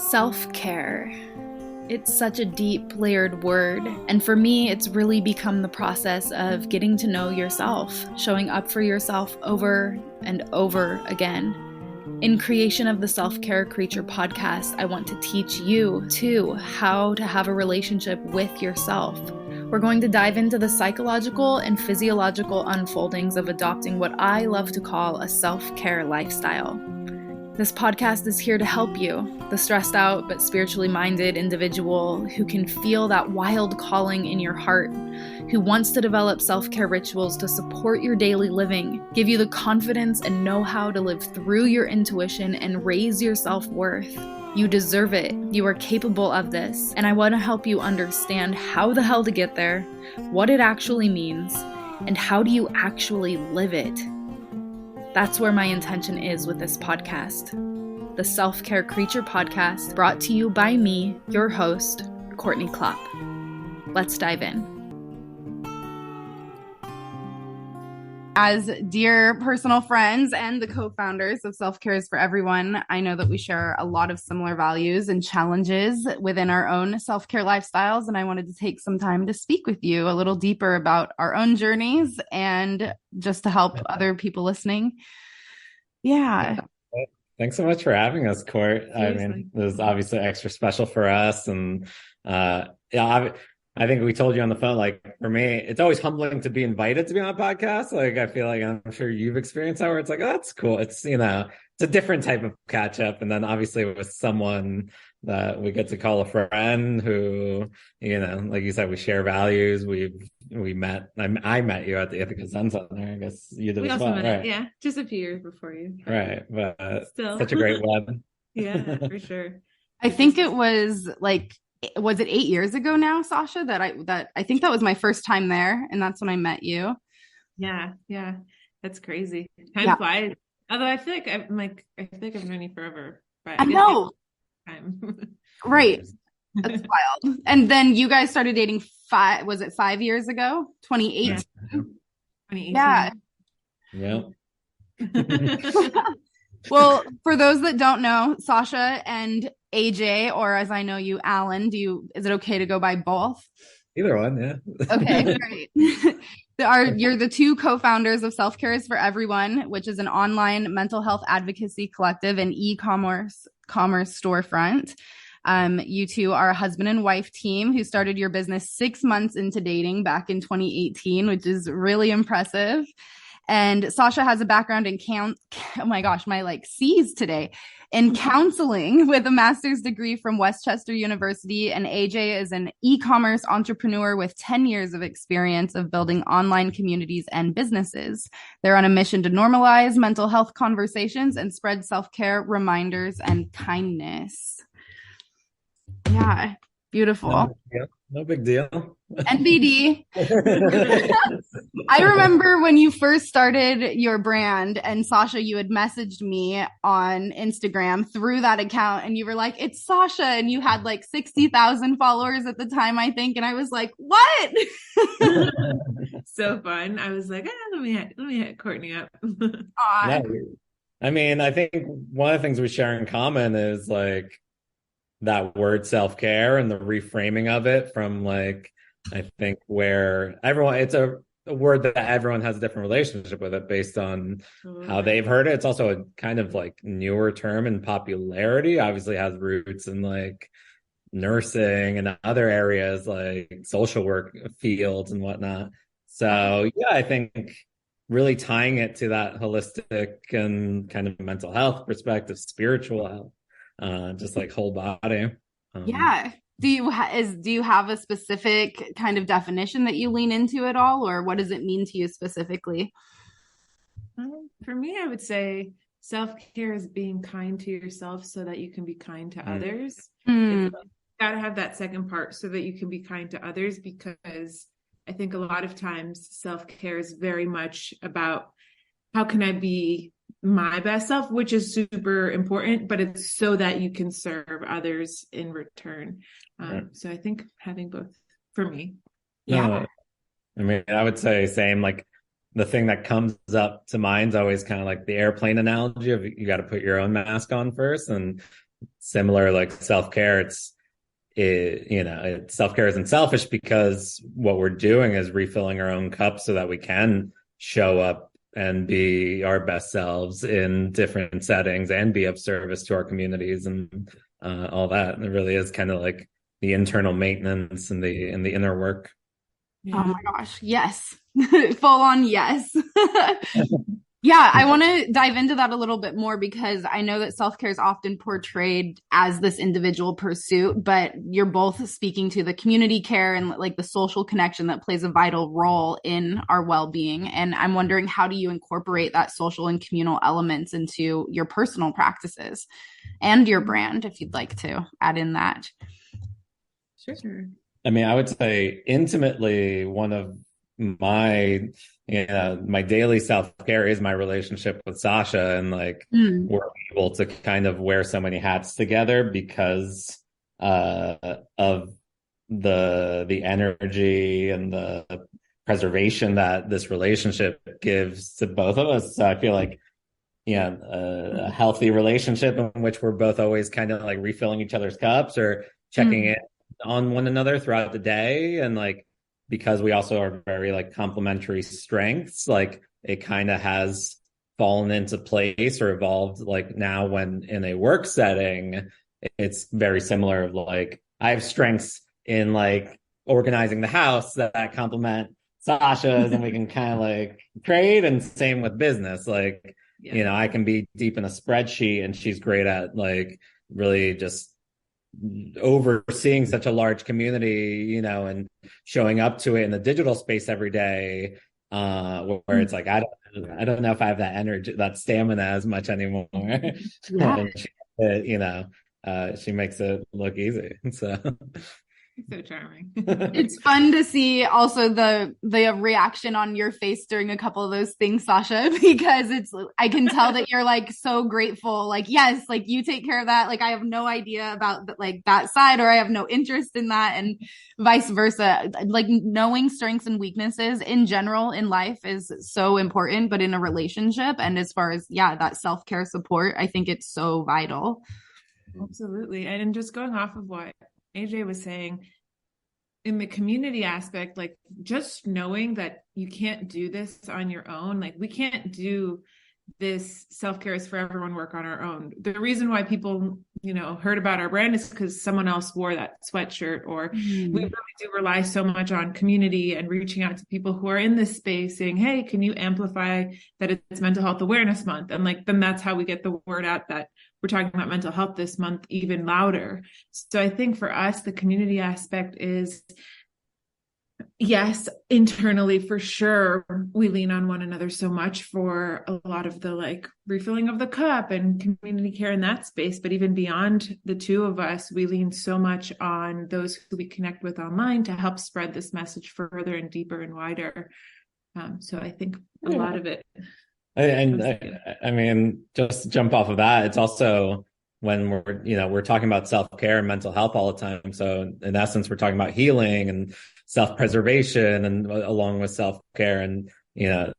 Self-care. It's such a deep, layered word, and for me, it's really become the process of getting to know yourself, showing up for yourself over and over again. In creation of the Self-Care Creature podcast, I want to teach you, too, how to have a relationship with yourself. We're going to dive into the psychological and physiological unfoldings of adopting what I love to call a self-care lifestyle. This podcast is here to help you, the stressed out but spiritually minded individual who can feel that wild calling in your heart, who wants to develop self-care rituals to support your daily living, give you the confidence and know-how to live through your intuition and raise your self-worth. You deserve it. You are capable of this. And I want to help you understand how the hell to get there, what it actually means, and how do you actually live it. That's where my intention is with this podcast. The Self-Care Creature podcast, brought to you by me, your host, Courtney Klopp. Let's dive in. As dear personal friends and the co-founders of Self-Care is for Everyone, I know that we share a lot of similar values and challenges within our own self-care lifestyles, and I wanted to take some time to speak with you a little deeper about our own journeys and just to help other people listening. Yeah. Thanks so much for having us, Court. Seriously. I mean, this is obviously extra special for us, and I think we told you on the phone, like, for me, it's always humbling to be invited to be on a podcast. Like, I feel like I'm sure you've experienced that, where it's like, oh, that's cool. It's, it's a different type of catch up. And then obviously with someone that we get to call a friend who, like you said, we share values. We met, I met you at the Ithaca Zen Center. I guess you did as well, right? Yeah, just a few years before you. Right. But still such a great one. Yeah, for sure. I think it was was it 8 years ago now, Sasha, that I think that was my first time there, and that's when I met you. Yeah, that's crazy. Time flies. Although I feel like I've known you forever. But I know. Time. Right. That's wild. And then you guys started dating 5 years ago? 2018. Yeah. 2018. Yeah. Well, for those that don't know, Sasha and AJ, or as I know you, Alan, is it okay to go by both? Either one, yeah. Okay, great. You're the two co-founders of Self-Care is for Everyone, which is an online mental health advocacy collective and e-commerce storefront. You two are a husband and wife team who started your business 6 months into dating back in 2018, which is really impressive. And Sasha has a background in in counseling with a master's degree from Westchester University. And AJ is an e-commerce entrepreneur with 10 years of experience of building online communities and businesses. They're on a mission to normalize mental health conversations and spread self-care reminders and kindness. Yeah, beautiful. No big deal. NBD. I remember when you first started your brand, and Sasha, you had messaged me on Instagram through that account, and you were like, "It's Sasha," and you had like 60,000 followers at the time, I think, and I was like, "What?" So fun. I was like, let me hit Courtney up. Yeah. I mean, I think one of the things we share in common is like that word self-care and the reframing of it from like, I think where it's a word that everyone has a different relationship with it based on how they've heard it. It's also a kind of like newer term in popularity, obviously has roots in like nursing and other areas like social work fields and whatnot. So yeah, I think really tying it to that holistic and kind of mental health perspective, spiritual health. Just like whole body. Yeah. Do you have a specific kind of definition that you lean into at all, or what does it mean to you specifically? For me, I would say self-care is being kind to yourself so that you can be kind to others. You got to have that second part so that you can be kind to others, because I think a lot of times self-care is very much about how can I be my best self, which is super important, but it's so that you can serve others in return. Right. So I think having both for me. Yeah. I mean, I would say same, like the thing that comes up to mind is always kind of like the airplane analogy of you got to put your own mask on first. And similar, like self-care, self-care isn't selfish because what we're doing is refilling our own cup so that we can show up and be our best selves in different settings and be of service to our communities and all that. And it really is kind of like the internal maintenance and the inner work. Yeah. Oh my gosh, yes. Full on yes. Yeah, I want to dive into that a little bit more because I know that self-care is often portrayed as this individual pursuit, but you're both speaking to the community care and like the social connection that plays a vital role in our well-being. And I'm wondering, how do you incorporate that social and communal elements into your personal practices and your brand, if you'd like to add in that? Sure. I mean, I would say intimately one of my daily self-care is my relationship with Sasha, and like we're able to kind of wear so many hats together because of the energy and the preservation that this relationship gives to both of us. So I feel like a healthy relationship in which we're both always kind of like refilling each other's cups or checking in on one another throughout the day, and like because we also are very like complementary strengths, like it kind of has fallen into place or evolved. Like now when in a work setting, it's very similar. Like I have strengths in like organizing the house that complement Sasha's and we can kind of like trade, and same with business. Like, I can be deep in a spreadsheet and she's great at like really just overseeing such a large community, and showing up to it in the digital space every day, where it's like I don't know if I have that energy, that stamina as much anymore. Yeah. She makes it look easy. So charming. It's fun to see also the reaction on your face during a couple of those things, Sasha, because I can tell that you're like so grateful. Like, yes, like you take care of that. Like I have no idea about like that side, or I have no interest in that, and vice versa. Like knowing strengths and weaknesses in general in life is so important, but in a relationship and as far as, that self-care support, I think it's so vital. Absolutely. And just going off of what AJ was saying, in the community aspect, like just knowing that you can't do this on your own, like we can't do this self-care is for everyone work on our own. The reason why people, heard about our brand is because someone else wore that sweatshirt, or we really do rely so much on community and reaching out to people who are in this space saying, hey, can you amplify that it's Mental Health Awareness Month? And like, then that's how we get the word out that we're talking about mental health this month even louder. So I think for us, the community aspect is, yes, internally for sure, we lean on one another so much for a lot of the like refilling of the cup and community care in that space. But even beyond the two of us, we lean so much on those who we connect with online to help spread this message further and deeper and wider. So I think a lot of it. And I mean, just to jump off of that, it's also when we're talking about self-care and mental health all the time. So in essence, we're talking about healing and self-preservation and along with self-care. And,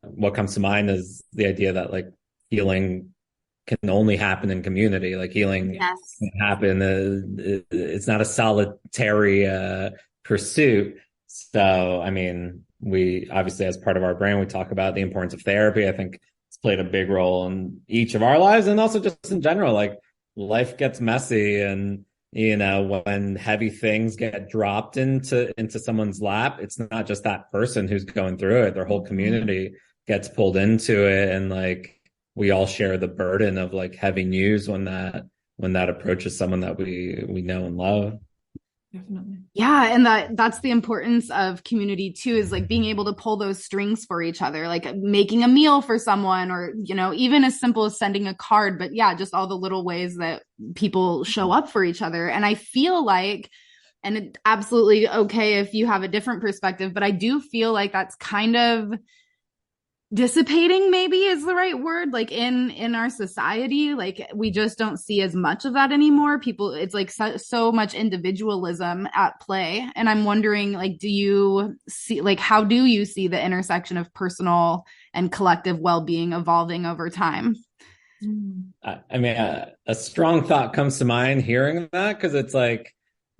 what comes to mind is the idea that like healing can only happen in community. Like healing can happen. It's not a solitary pursuit. So, I mean, we obviously, as part of our brand, we talk about the importance of therapy. I think it's played a big role in each of our lives, and also just in general, like life gets messy, and when heavy things get dropped into someone's lap, it's not just that person who's going through it. Their whole community gets pulled into it, and like we all share the burden of like heavy news when that approaches someone that we know and love. Definitely. Yeah. And that's the importance of community too, is like being able to pull those strings for each other, like making a meal for someone, or, even as simple as sending a card, but just all the little ways that people show up for each other. And I feel like, and it's absolutely okay if you have a different perspective, but I do feel like that's kind of dissipating, maybe is the right word, like in our society. Like we just don't see as much of that anymore. People, it's like so much individualism at play, and I'm wondering, like, do you see, like, how do you see the intersection of personal and collective well-being evolving over time? I mean, a strong thought comes to mind hearing that, because it's like,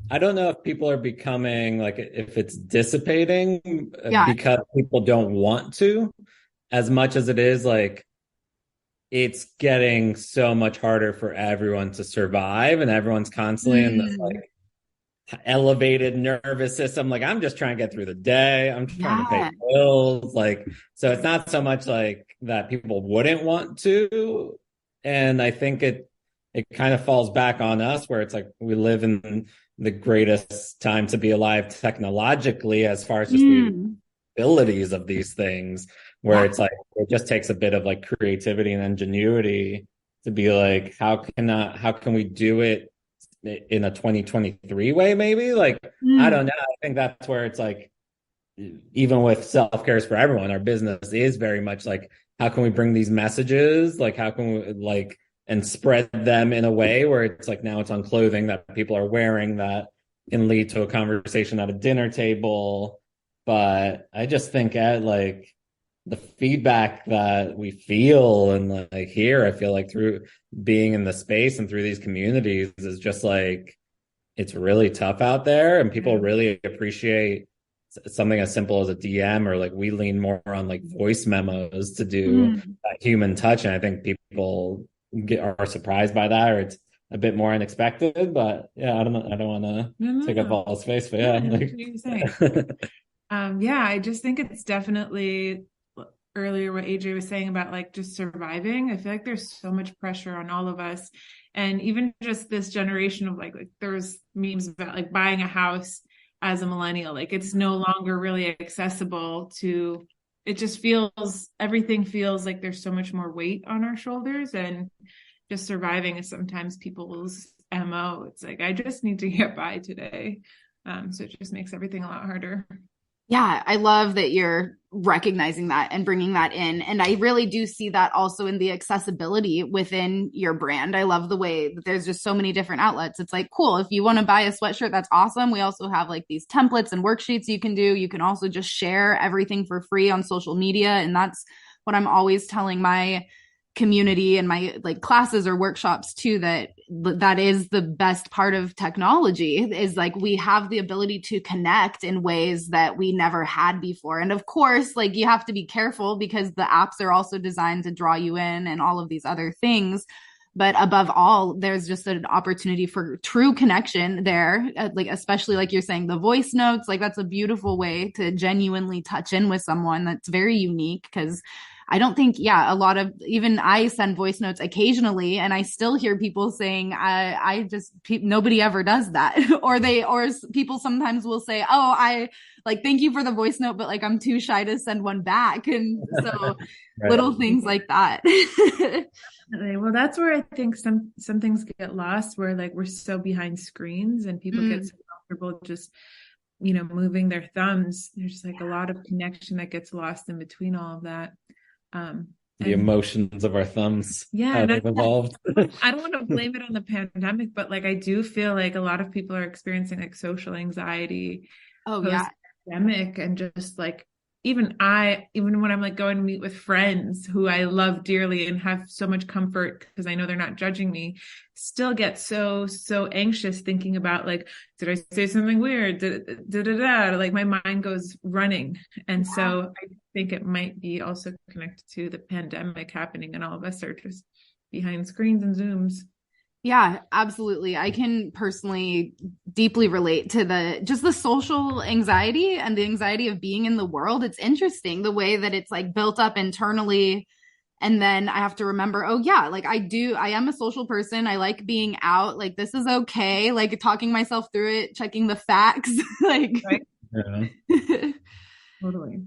I don't know if people are becoming like, if it's dissipating because people don't want to, as much as it is like, it's getting so much harder for everyone to survive, and everyone's constantly in this like elevated nervous system. Like, I'm just trying to get through the day. I'm trying to pay bills. Like, so it's not so much like that people wouldn't want to. And I think it kind of falls back on us, where it's like we live in the greatest time to be alive technologically, as far as just the abilities of these things, where it's like, it just takes a bit of like creativity and ingenuity to be like, how can we do it in a 2023 way, maybe? Like, I don't know. I think that's where it's like, even with self-care is for everyone, our business is very much like, how can we bring these messages? Like, how can we like, and spread them in a way where it's like, now it's on clothing that people are wearing that can lead to a conversation at a dinner table. But I just think at like the feedback that we feel and like hear, I feel like through being in the space and through these communities is just like, it's really tough out there, and people really appreciate something as simple as a DM, or like we lean more on like voice memos to do that human touch. And I think people are surprised by that, or it's a bit more unexpected. But yeah, I don't want to take up all space, but yeah. I just think it's definitely, earlier what AJ was saying about like just surviving. I feel like there's so much pressure on all of us, and even just this generation of like there's memes about like buying a house as a millennial. Like, it's no longer really accessible to, it just feels, everything feels like there's so much more weight on our shoulders, and just surviving is sometimes people's MO. It's like, I just need to get by today. So it just makes everything a lot harder. Yeah, I love that you're recognizing that and bringing that in. And I really do see that also in the accessibility within your brand. I love the way that there's just so many different outlets. It's like, cool, if you want to buy a sweatshirt, that's awesome. We also have like these templates and worksheets you can do. You can also just share everything for free on social media. And that's what I'm always telling my community and my like classes or workshops too, that is the best part of technology, is like we have the ability to connect in ways that we never had before. And of course, like, you have to be careful because the apps are also designed to draw you in and all of these other things. But above all, there's just an opportunity for true connection there. Like, especially like you're saying, the voice notes, like that's a beautiful way to genuinely touch in with someone. That's very unique, because I don't think, a lot of, even I send voice notes occasionally, and I still hear people saying, nobody ever does that. or people sometimes will say, oh, I like, thank you for the voice note, but like, I'm too shy to send one back. And so little things like that. Well, that's where I think some things get lost, where like we're so behind screens and people get so comfortable just, moving their thumbs. There's like a lot of connection that gets lost in between all of that. The emotions of our thumbs, how they've evolved. I don't want to blame it on the pandemic, but like I do feel like a lot of people are experiencing like social anxiety post-pandemic, and just like even when I'm like going to meet with friends who I love dearly and have so much comfort because I know they're not judging me, still get so anxious thinking about like, did I say something weird? Like my mind goes running. And so I think it might be also connected to the pandemic happening, and all of us are just behind screens and Zooms. Yeah, absolutely. I can personally deeply relate to the social anxiety and the anxiety of being in the world. It's interesting the way that it's like built up internally. And then I have to remember, like I am a social person. I like being out. Like, this is okay. Like, talking myself through it, checking the facts. Like, right? Totally.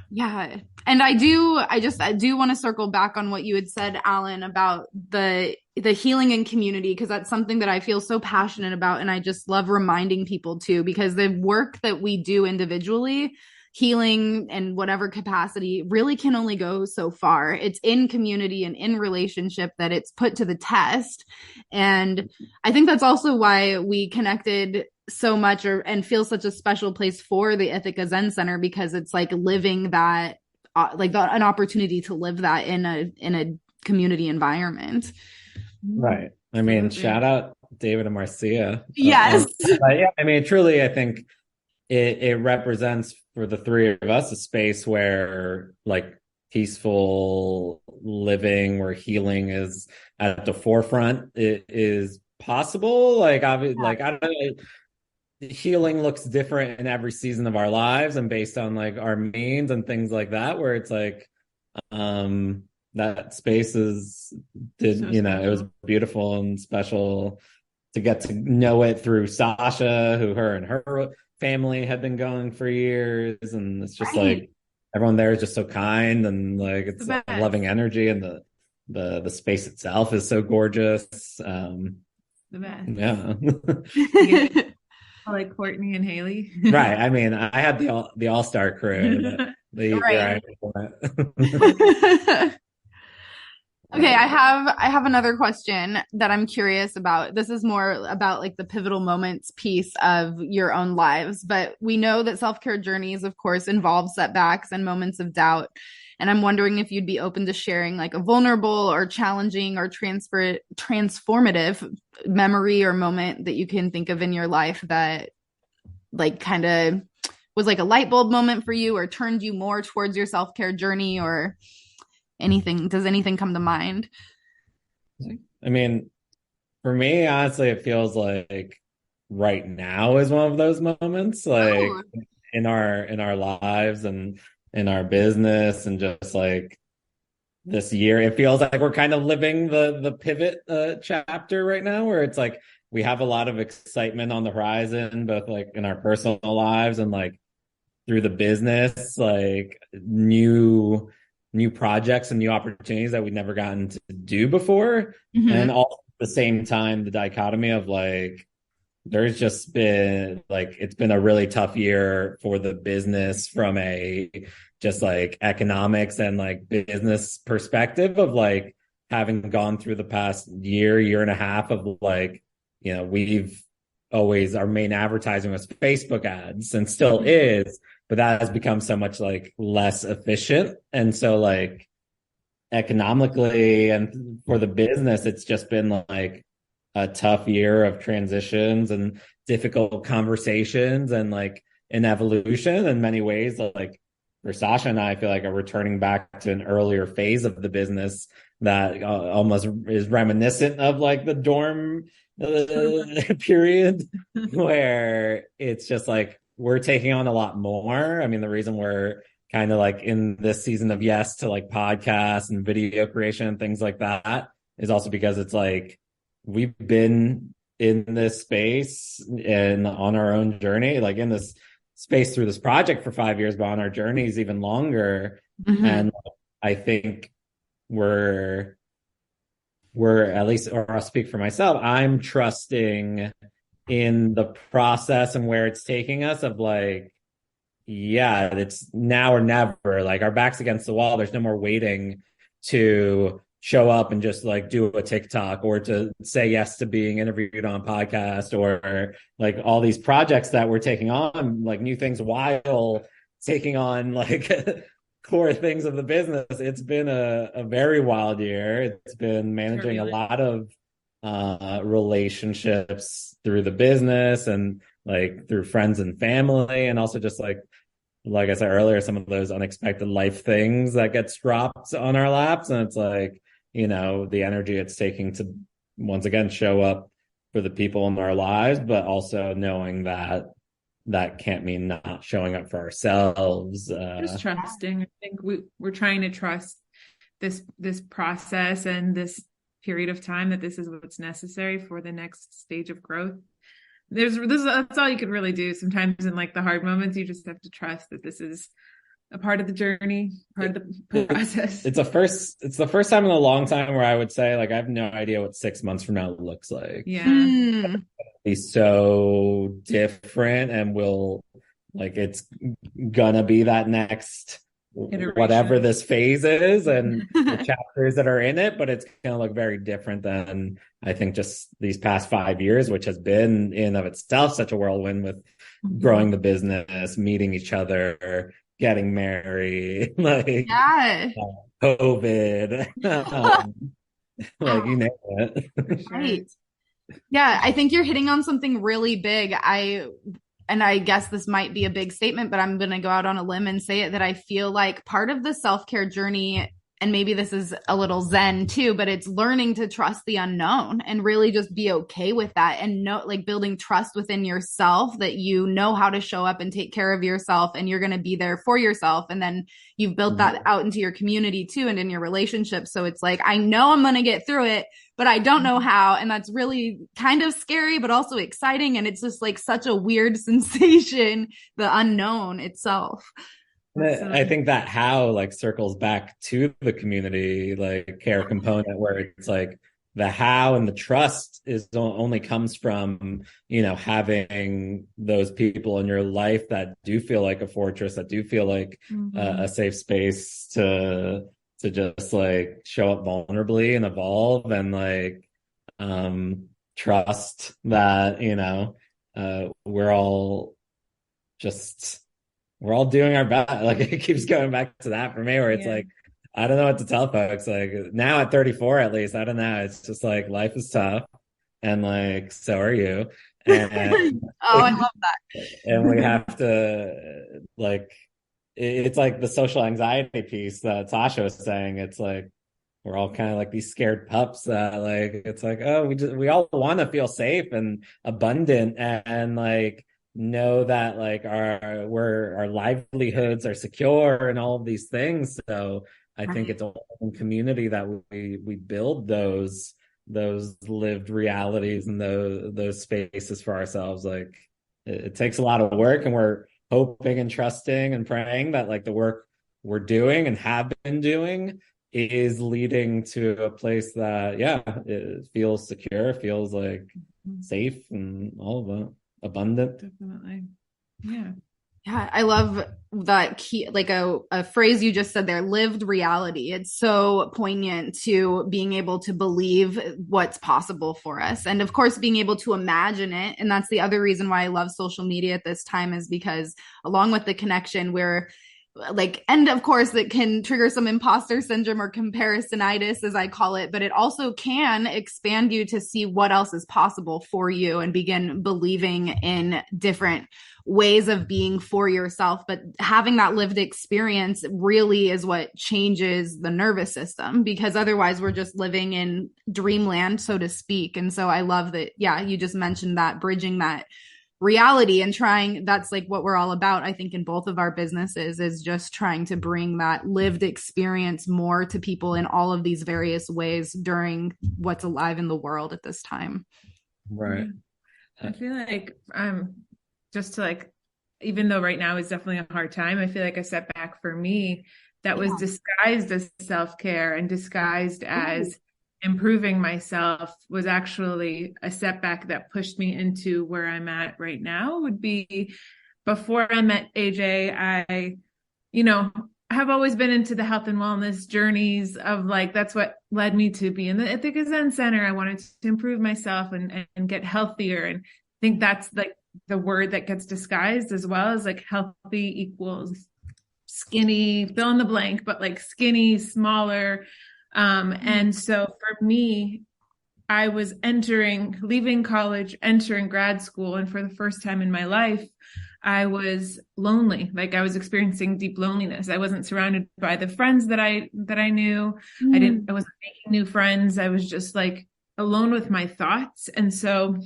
Yeah. And I do want to circle back on what you had said, Alan, about the healing in community, because that's something that I feel so passionate about. And I just love reminding people too, because the work that we do individually, healing in whatever capacity, really can only go so far. It's in community and in relationship that it's put to the test. And I think that's also why we connected so much and feel such a special place for the Ithaca Zen Center, because it's like living that, an opportunity to live that in a community environment. Right. I mean, Absolutely. shout out David and Marcia. Yes. But yeah, I mean, truly, I think it represents for the three of us a space where like peaceful living, where healing is at the forefront. It is possible. Like, obviously, like I don't know. Healing looks different in every season of our lives and based on like our means and things like that, where it's like that space it was beautiful and special to get to know it through Sasha, who her and her family had been going for years, and it's just like everyone there is just so kind, and like it's a loving energy, and the space itself is so gorgeous. The best. Yeah. Like Courtney and Haley. Right. I mean, I had the all-star crew. Right. Okay, I have another question that I'm curious about. This is more about like the pivotal moments piece of your own lives, but we know that self-care journeys, of course, involve setbacks and moments of doubt. And I'm wondering if you'd be open to sharing like a vulnerable or challenging or transformative memory or moment that you can think of in your life that like kind of was like a light bulb moment for you or turned you more towards your self-care journey or anything. Does anything come to mind? I mean, for me, honestly, it feels like right now is one of those moments, like in our lives and in our business, and just like this year, it feels like we're kind of living the pivot chapter right now, where it's like we have a lot of excitement on the horizon, both like in our personal lives and like through the business, like new projects and new opportunities that we've never gotten to do before. Mm-hmm. And all at the same time, the dichotomy of like, there's just been like, it's been a really tough year for the business from a just like economics and like business perspective of like having gone through the past year and a half of like, you know, we've always, our main advertising was Facebook ads and still is, but that has become so much like less efficient. And so like economically and for the business, it's just been like a tough year of transitions and difficult conversations and like an evolution in many ways. Like for Sasha and I feel like are returning back to an earlier phase of the business that almost is reminiscent of like the dorm period where it's just like we're taking on a lot more. I mean, the reason we're kind of like in this season of yes to like podcasts and video creation and things like that is also because it's like we've been in this space and on our own journey, like in this space through this project for 5 years, but on our journeys even longer. Mm-hmm. And I think we're at least, or I'll speak for myself, I'm trusting in the process and where it's taking us of like, yeah, it's now or never, like our back's against the wall. There's no more waiting to show up and just like do a TikTok or to say yes to being interviewed on a podcast or like all these projects that we're taking on, like new things while taking on like core things of the business. It's been a very wild year. It's been managing a lot of relationships through the business and like through friends and family, and also just like I said earlier, some of those unexpected life things that gets dropped on our laps. And it's like, you know, the energy it's taking to once again show up for the people in our lives, but also knowing that can't mean not showing up for ourselves. Just trusting. I think we're trying to trust this process and this period of time, that this is what's necessary for the next stage of growth. That's all you can really do. Sometimes in like the hard moments, you just have to trust that this is a part of the journey, part of the process. It's the first time in a long time where I would say like, I have no idea what 6 months from now looks like. Yeah. It's so different, and it's gonna be that next iteration, whatever this phase is and the chapters that are in it, but it's gonna look very different than I think just these past 5 years, which has been in of itself such a whirlwind with growing the business, meeting each other, getting married, like COVID, like you name it. For sure. Right. Yeah, I think you're hitting on something really big. And I guess this might be a big statement, but I'm going to go out on a limb and say it, that I feel like part of the self-care journey, and maybe this is a little Zen too, but it's learning to trust the unknown and really just be okay with that, and know, like, building trust within yourself that you know how to show up and take care of yourself, and you're going to be there for yourself. And then you've built that out into your community too, and in your relationships. So it's like, I know I'm going to get through it, but I don't know how. And that's really kind of scary, but also exciting. And it's just like such a weird sensation, the unknown itself. I think that how like circles back to the community like care component, where it's like the how and the trust is only comes from, you know, having those people in your life that do feel like a fortress, that do feel like a safe space to just like show up vulnerably and evolve, and like trust that, you know, we're all doing our best. Like it keeps going back to that for me, where it's like, I don't know what to tell folks. Like now at 34, at least, I don't know. It's just like life is tough, and like so are you. And oh, I love that. And we have to like, it's like the social anxiety piece that Sasha was saying. It's like we're all kind of like these scared pups that like, it's like, oh, we all want to feel safe and abundant, and like know that like our livelihoods are secure and all of these things. So I think it's all in community that we build those lived realities and those spaces for ourselves. Like it takes a lot of work, and we're hoping and trusting and praying that like the work we're doing and have been doing is leading to a place that it feels secure, feels like safe, and all of that. Abundant. Definitely. Yeah, I love that key, like a phrase you just said there, lived reality. It's so poignant to being able to believe what's possible for us. And of course, being able to imagine it. And that's the other reason why I love social media at this time, is because along with the connection, we're like, and of course it can trigger some imposter syndrome or comparisonitis, as I call it, but it also can expand you to see what else is possible for you and begin believing in different ways of being for yourself. But having that lived experience really is what changes the nervous system, because otherwise we're just living in dreamland, so to speak. And so I love that, you just mentioned that, bridging that reality and trying, that's like what we're all about, I think, in both of our businesses, is just trying to bring that lived experience more to people in all of these various ways during what's alive in the world at this time. Right. I feel like just to like, even though right now is definitely a hard time, I feel like a setback for me that was disguised as self-care and disguised as improving myself was actually a setback that pushed me into where I'm at right now. Would be before I met AJ, I have always been into the health and wellness journeys of like, that's what led me to be in the Ithaca Zen Center. I wanted to improve myself and get healthier. And I think that's like the word that gets disguised as well, as like healthy equals skinny, fill in the blank, but like skinny, smaller. And so for me, I was leaving college, entering grad school. And for the first time in my life, I was lonely. Like I was experiencing deep loneliness. I wasn't surrounded by the friends that I knew. I wasn't making new friends. I was just like alone with my thoughts. And so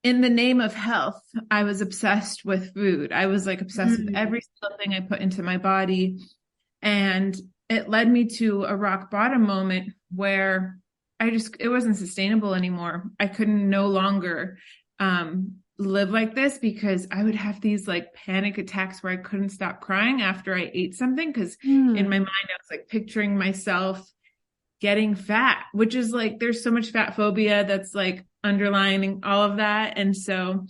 in the name of health, I was obsessed with food. I was like obsessed with every single thing I put into my body. And it led me to a rock bottom moment where it wasn't sustainable anymore. I couldn't no longer live like this, because I would have these like panic attacks where I couldn't stop crying after I ate something. Because in my mind, I was like picturing myself getting fat, which is like, there's so much fat phobia that's like underlining all of that. And so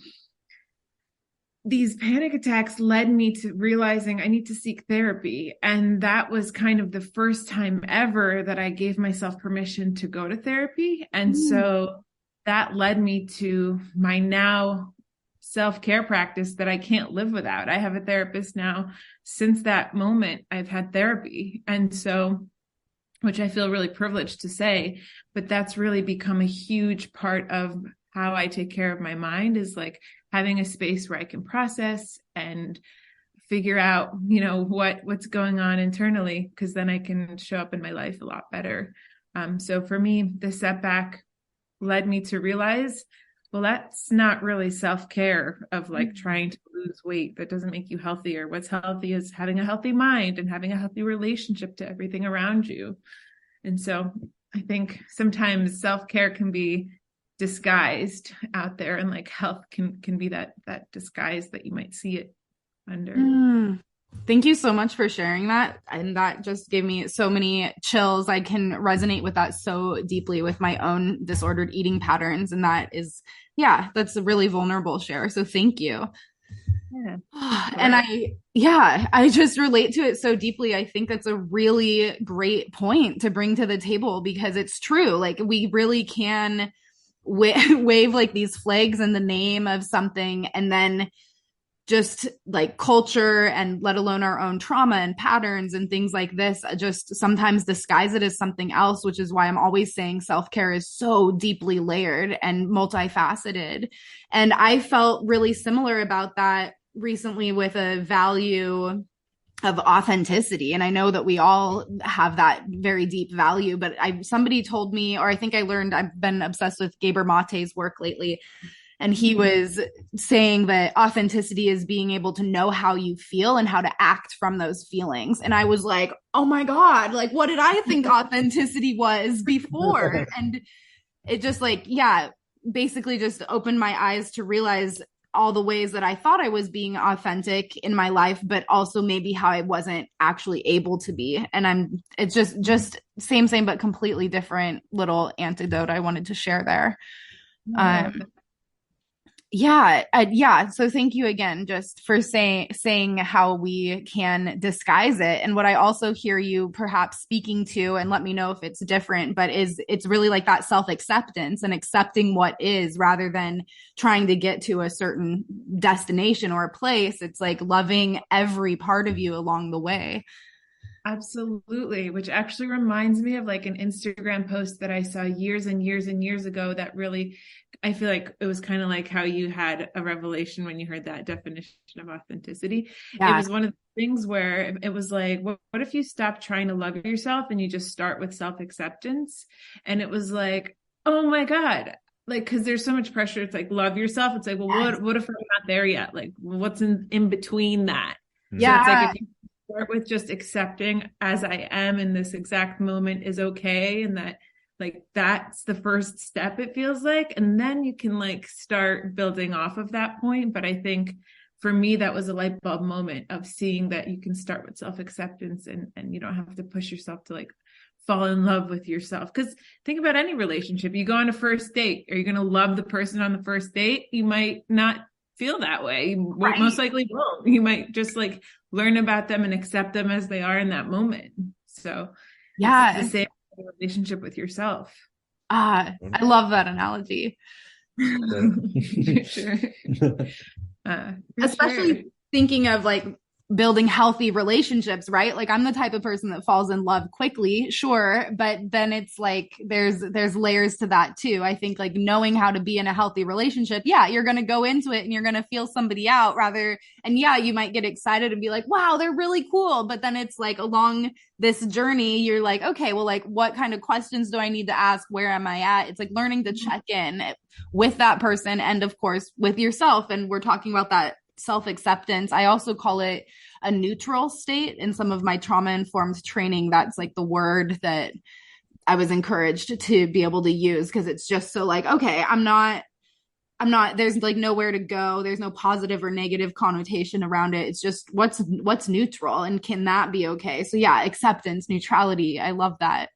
these panic attacks led me to realizing I need to seek therapy. And that was kind of the first time ever that I gave myself permission to go to therapy. And so that led me to my now self-care practice that I can't live without. I have a therapist now. Since that moment, I've had therapy. And so, which I feel really privileged to say, but that's really become a huge part of how I take care of my mind, is like having a space where I can process and figure out, what's going on internally, because then I can show up in my life a lot better. So for me, the setback led me to realize, well, that's not really self-care of like trying to lose weight. That doesn't make you healthier. What's healthy is having a healthy mind and having a healthy relationship to everything around you. And so I think sometimes self-care can be disguised out there, and like health can be that disguise that you might see it under. Thank you so much for sharing that. And that just gave me so many chills. I can resonate with that so deeply with my own disordered eating patterns. And that's a really vulnerable share. So thank you. Yeah. And I just relate to it so deeply. I think that's a really great point to bring to the table, because it's true. Like, we really can wave like these flags in the name of something, and then just like culture, and let alone our own trauma and patterns and things like this, just sometimes disguise it as something else, which is why I'm always saying self-care is so deeply layered and multifaceted. And I felt really similar about that recently with a value of authenticity. And I know that we all have that very deep value, but somebody told me, or I think I learned, I've been obsessed with Gabor Mate's work lately. And he was saying that authenticity is being able to know how you feel and how to act from those feelings. And I was like, oh my God, like, what did I think authenticity was before? And it just basically just opened my eyes to realize all the ways that I thought I was being authentic in my life, but also maybe how I wasn't actually able to be. And it's just same, but completely different little antidote I wanted to share there. So thank you again just for saying how we can disguise it. And what I also hear you perhaps speaking to, and let me know if it's different, but it's really like that self-acceptance and accepting what is, rather than trying to get to a certain destination or a place. It's like loving every part of you along the way. Absolutely. Which actually reminds me of like an Instagram post that I saw years and years and years ago that really, I feel like it was kind of like how you had a revelation when you heard that definition of authenticity. Yeah. It was one of the things where it was like, what if you stop trying to love yourself and you just start with self-acceptance? And it was like, oh my God, like, cause there's so much pressure. It's like, love yourself. It's like, well, what if I'm not there yet? Like, what's in between that? Yeah. So it's like, if you start with just accepting as I am in this exact moment is okay, and that like that's the first step, it feels like, and then you can like start building off of that point. But I think for me that was a light bulb moment of seeing that you can start with self-acceptance, and you don't have to push yourself to like fall in love with yourself. Because think about any relationship. You go on a first date, are you going to love the person on the first date? You might not feel that way. You most likely won't. You might just like learn about them and accept them as they are in that moment. So it's the same relationship with yourself. I love that analogy. Sure. Especially thinking of like building healthy relationships, right? Like, I'm the type of person that falls in love quickly, sure, but then it's like there's layers to that too. I think like knowing how to be in a healthy relationship, you're going to go into it and you're going to feel somebody out and you might get excited and be like, wow, they're really cool, but then it's like along this journey you're like, okay, well, like, what kind of questions do I need to ask? Where am I at? It's like learning to check in with that person, and of course with yourself. And we're talking about that self-acceptance. I also call it a neutral state in some of my trauma-informed training. That's like the word that I was encouraged to be able to use, because it's just so like, okay, I'm not, there's like nowhere to go. There's no positive or negative connotation around it. It's just what's neutral, and can that be okay? So acceptance, neutrality. I love that.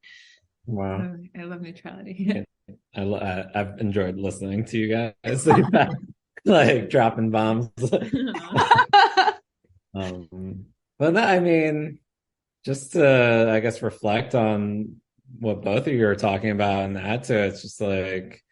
Wow. I love neutrality. I've enjoyed listening to you guys say that. Like dropping bombs. But I mean, just to, I guess, reflect on what both of you are talking about and add to it, it's just like,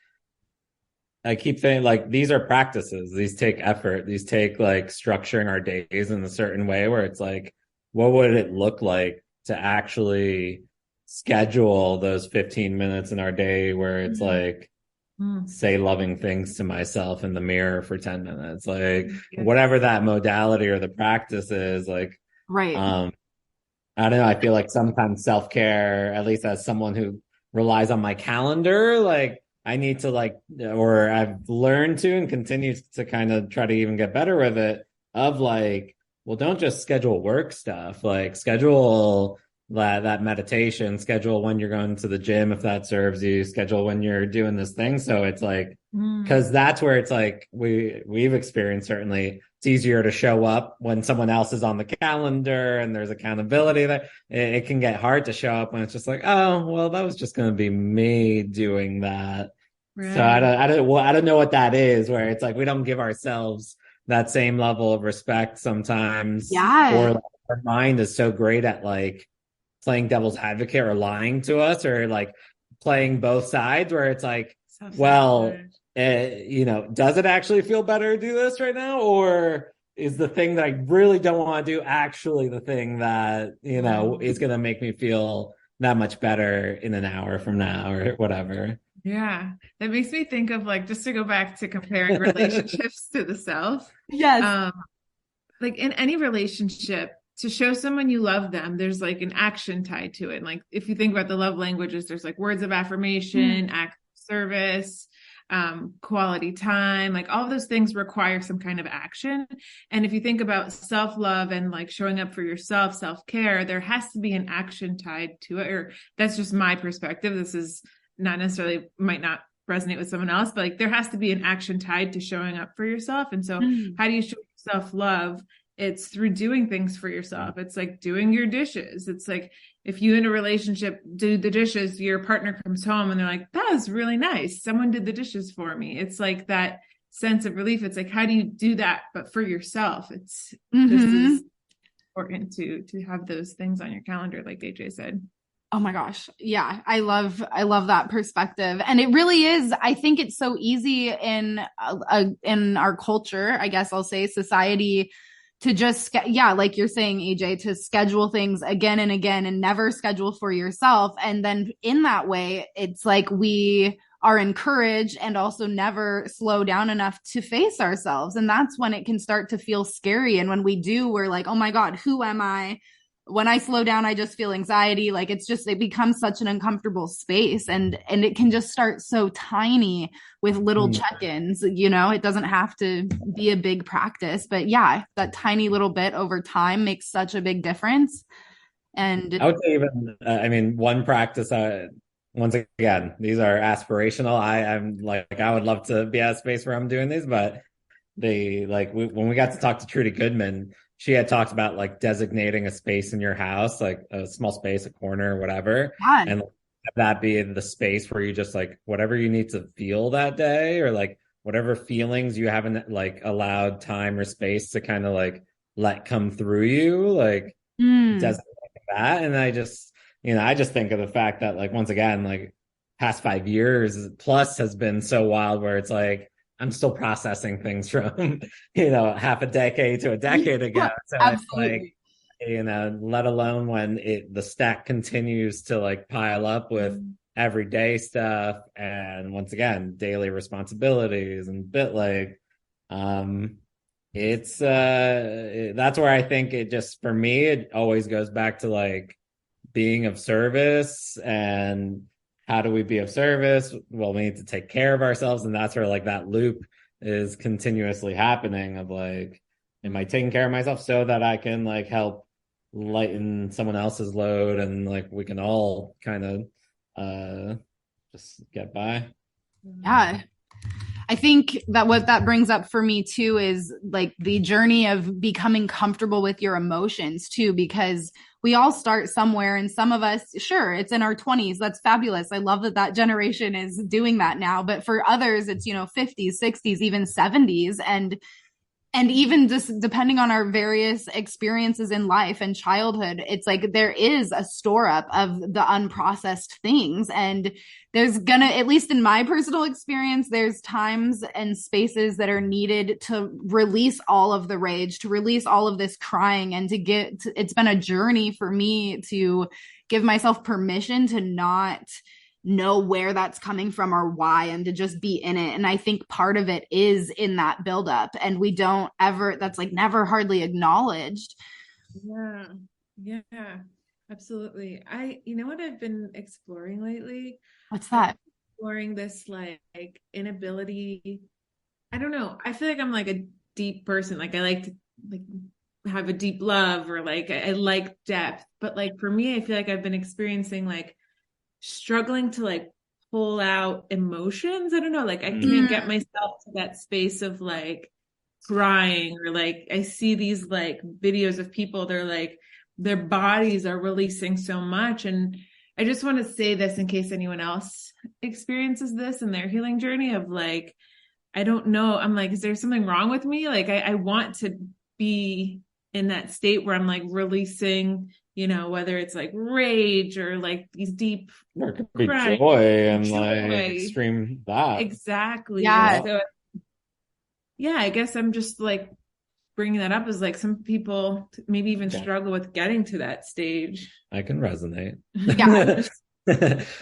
I keep saying like these are practices. These take effort. These take like structuring our days in a certain way where it's like, what would it look like to actually schedule those 15 minutes in our day where it's like, say loving things to myself in the mirror for 10 minutes, like whatever that modality or the practice is, like, Right. I don't know. I feel like sometimes self-care, at least as someone who relies on my calendar, like I need to like, or I've learned to and continue to kind of try to even get better with it of like, well, don't just schedule work stuff, like schedule that meditation, schedule when you're going to the gym, if that serves you, schedule when you're doing this thing. So it's like, because that's where it's like, we've experienced certainly it's easier to show up when someone else is on the calendar and there's accountability there. It can get hard to show up when it's just like, oh, well, that was just going to be me doing that. Right. So I don't know what that is, where it's like, we don't give ourselves that same level of respect sometimes. Yeah. Or like, our mind is so great at like playing devil's advocate or lying to us or like playing both sides where it's like, well, does it actually feel better to do this right now? Or is the thing that I really don't want to do actually the thing that, is going to make me feel that much better in an hour from now or whatever? Yeah. That makes me think of like, just to go back to comparing relationships to the self. Yes. Like in any relationship, to show someone you love them, there's like an action tied to it. And like, if you think about the love languages, there's like words of affirmation, acts of service, quality time, like all of those things require some kind of action. And if you think about self-love and like showing up for yourself, self-care, there has to be an action tied to it. Or that's just my perspective. This is not necessarily, might not resonate with someone else, but like there has to be an action tied to showing up for yourself. And so how do you show yourself love? It's through doing things for yourself. It's like doing your dishes. It's like if you in a relationship do the dishes, your partner comes home and they're like, that was really nice. Someone did the dishes for me. It's like that sense of relief. It's like, how do you do that? But for yourself, it's just as important to have those things on your calendar, like AJ said. Oh my gosh. Yeah. I love that perspective. And it really is. I think it's so easy in our culture, I guess I'll say society, to just, like you're saying, AJ, to schedule things again and again and never schedule for yourself. And then in that way, it's like we are encouraged and also never slow down enough to face ourselves. And that's when it can start to feel scary. And when we do, we're like, oh my God, who am I? When I slow down, I just feel anxiety. Like it becomes such an uncomfortable space, and it can just start so tiny with little check-ins, it doesn't have to be a big practice, but yeah, that tiny little bit over time makes such a big difference. And I would say even, one practice, once again, these are aspirational. I'm like, I would love to be at a space where I'm doing these, but when we got to talk to Trudy Goodman, she had talked about like designating a space in your house, like a small space, a corner, whatever. Yeah. And have that be the space where you just like whatever you need to feel that day, or like whatever feelings you haven't like allowed time or space to kind of like let come through you, like designating that. And I just think of the fact that like, once again, like past 5 years plus has been so wild where it's like, I'm still processing things from, half a decade to a decade ago. So absolutely. It's like, let alone when the stack continues to like pile up with everyday stuff. And once again, daily responsibilities and that's where I think it just, for me, it always goes back to like being of service. And how do we be of service? Well, we need to take care of ourselves. And that's where like that loop is continuously happening of like, am I taking care of myself so that I can like help lighten someone else's load, and like we can all kind of just get by. Yeah. I think that what that brings up for me too is like the journey of becoming comfortable with your emotions too, because we all start somewhere, and some of us, sure, it's in our 20s. That's fabulous. I love that generation is doing that now. But for others, it's, 50s, 60s, even 70s. And And even just depending on our various experiences in life and childhood, it's like there is a store up of the unprocessed things. And there's gonna, at least in my personal experience, there's times and spaces that are needed to release all of the rage, to release all of this crying, and to get, it's been a journey for me to give myself permission to not know where that's coming from or why, and to just be in it. And I think part of it is in that buildup, and we don't ever, that's like never hardly acknowledged. Yeah, absolutely. You know what I've been exploring lately? What's that? Exploring this like inability. I don't know. I feel like I'm like a deep person. Like I like to like have a deep love, or like I like depth. But like for me, I feel like I've been experiencing like struggling to like pull out emotions. I don't know, like I can't get myself to that space of like crying, or like I see these like videos of people, they're like their bodies are releasing so much. And I just want to say this in case anyone else experiences this in their healing journey of like, I don't know, I'm like, is there something wrong with me? Like I want to be in that state where I'm like releasing, you know, whether it's like rage or like these deep There could be crying, joy and like extreme that. Exactly. Yeah. So, yeah, I guess I'm just like bringing that up as like some people maybe even struggle with getting to that stage. I can resonate. Yeah.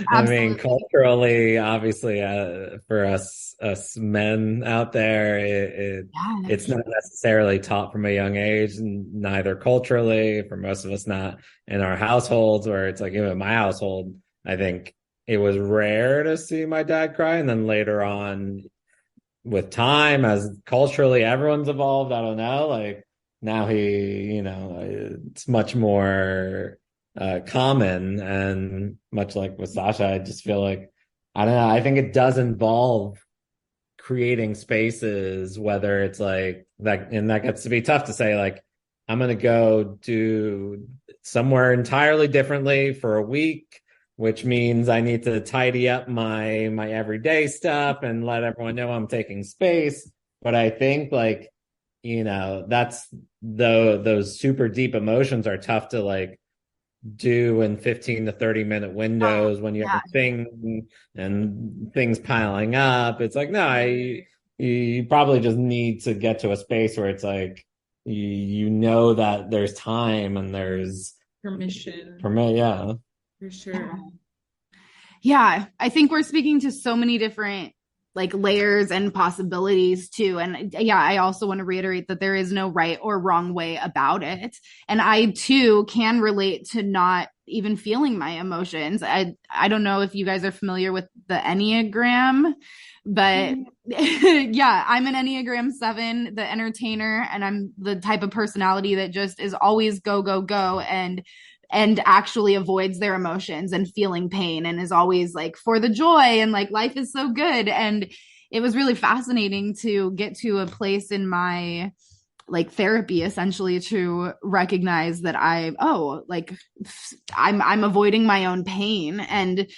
I mean, culturally, obviously, for us men out there, it's not necessarily taught from a young age, and neither culturally, for most of us, not in our households, where it's like, even in my household, I think it was rare to see my dad cry. And then later on, with time, as culturally everyone's evolved, I don't know, like now it's much more common. And much like with Sasha, I just feel like, I don't know, I think it does involve creating spaces, whether it's like that, and that gets to be tough to say, like, I'm going to go do somewhere entirely differently for a week, which means I need to tidy up my everyday stuff and let everyone know I'm taking space. But I think like, that's those super deep emotions are tough to like do in 15 to 30 minute windows when you have a thing and things piling up. It's like, no, you probably just need to get to a space where it's like, you know that there's time and there's permission. Yeah. For sure. Yeah. I think we're speaking to so many different like layers and possibilities too. And yeah, I also want to reiterate that there is no right or wrong way about it. And I too can relate to not even feeling my emotions. I don't know if you guys are familiar with the Enneagram, but yeah, I'm an Enneagram 7, the entertainer, and I'm the type of personality that just is always go, go, go, and actually avoids their emotions and feeling pain, and is always like for the joy and like life is so good. And it was really fascinating to get to a place in my like therapy essentially to recognize that I'm avoiding my own pain. And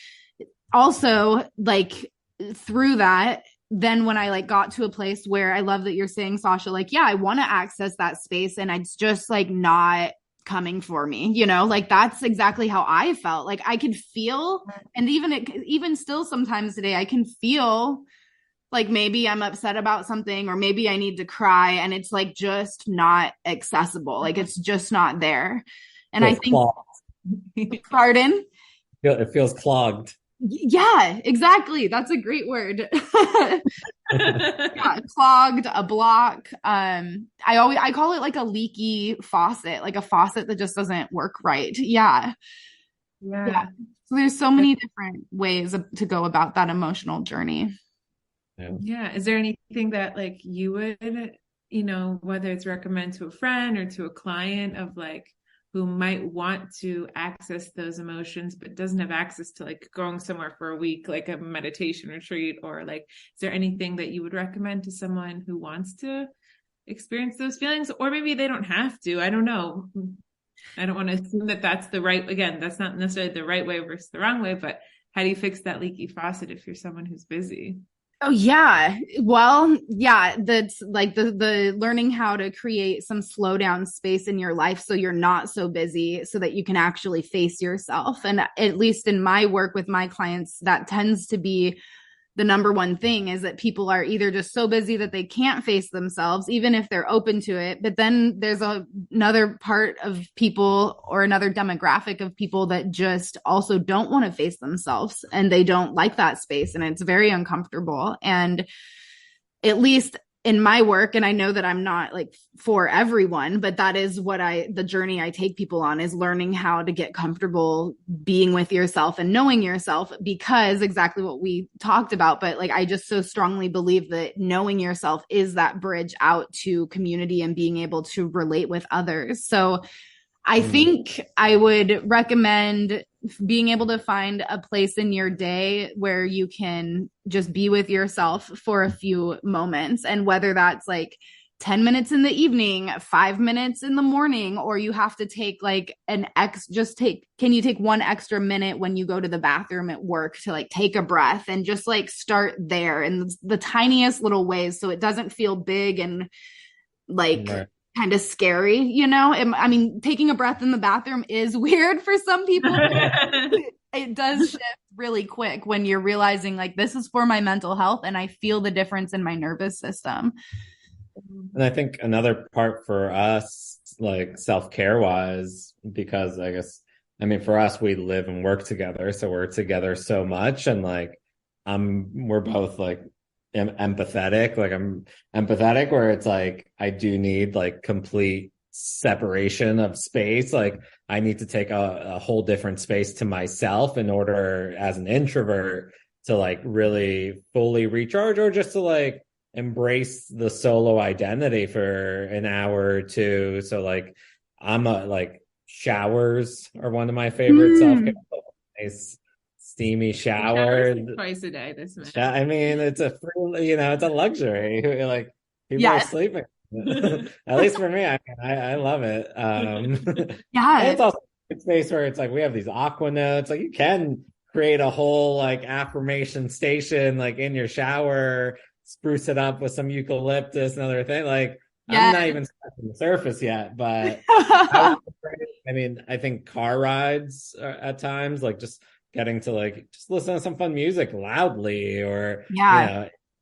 also like through that, then when I like got to a place where I love that you're saying, Sasha, like, yeah, I want to access that space and it's just like not coming for me, like that's exactly how I felt. Like I could feel, and even still sometimes today, I can feel like maybe I'm upset about something, or maybe I need to cry, and it's like just not accessible. Like it's just not there. And I think, pardon? It feels clogged. Yeah, exactly. That's a great word. Yeah, clogged, a block. I call it like a leaky faucet, like a faucet that just doesn't work right. Yeah. So there's so many different ways to go about that emotional journey. Yeah. Is there anything that like you would, whether it's recommend to a friend or to a client of like, who might want to access those emotions, but doesn't have access to like going somewhere for a week, like a meditation retreat, or like, is there anything that you would recommend to someone who wants to experience those feelings? Or maybe they don't have to, I don't know. I don't want to assume that that's that's not necessarily the right way versus the wrong way, but how do you fix that leaky faucet if you're someone who's busy? Oh yeah. Well, yeah, that's like the learning how to create some slow down space in your life so you're not so busy so that you can actually face yourself. And at least in my work with my clients, that tends to be the number one thing, is that people are either just so busy that they can't face themselves, even if they're open to it. But then there's another part of people, or another demographic of people, that just also don't want to face themselves, and they don't like that space, and it's very uncomfortable. And at least in my work, and I know that I'm not like for everyone, but that is what the journey I take people on, is learning how to get comfortable being with yourself and knowing yourself, because exactly what we talked about. But like, I just so strongly believe that knowing yourself is that bridge out to community and being able to relate with others. So I think I would recommend being able to find a place in your day where you can just be with yourself for a few moments. And whether that's like 10 minutes in the evening, 5 minutes in the morning, or you have to take like can you take one extra minute when you go to the bathroom at work to like take a breath and just like start there in the tiniest little ways, so it doesn't feel big and like Right. kind of scary, I mean, taking a breath in the bathroom is weird for some people. It does shift really quick when you're realizing like, this is for my mental health and I feel the difference in my nervous system. And I think another part for us, like self-care wise, because I mean, for us, we live and work together. So we're together so much. And like, we're both like empathetic. Like I'm empathetic, where it's like, I do need like complete separation of space. Like I need to take a whole different space to myself in order, as an introvert, to like really fully recharge, or just to like embrace the solo identity for an hour or two. So like like showers are one of my favorite self-care. Nice steamy shower. Twice a day this minute. I mean, it's a free, it's a luxury. Like people are sleeping. At least for me, I love it. Yeah. And it's also a space where it's like we have these aqua notes. Like you can create a whole like affirmation station like in your shower, spruce it up with some eucalyptus and other thing. Like I'm not even scratching the surface yet, but I mean, I think car rides at times, like just getting to like just listen to some fun music loudly, or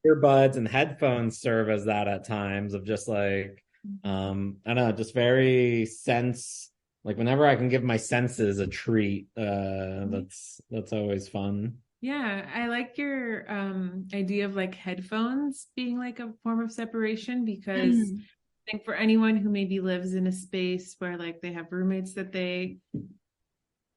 earbuds and headphones serve as that at times, of just like I don't know, just very like whenever I can give my senses a treat, that's always fun. Yeah, I like your idea of like headphones being like a form of separation, because I think for anyone who maybe lives in a space where like they have roommates that they,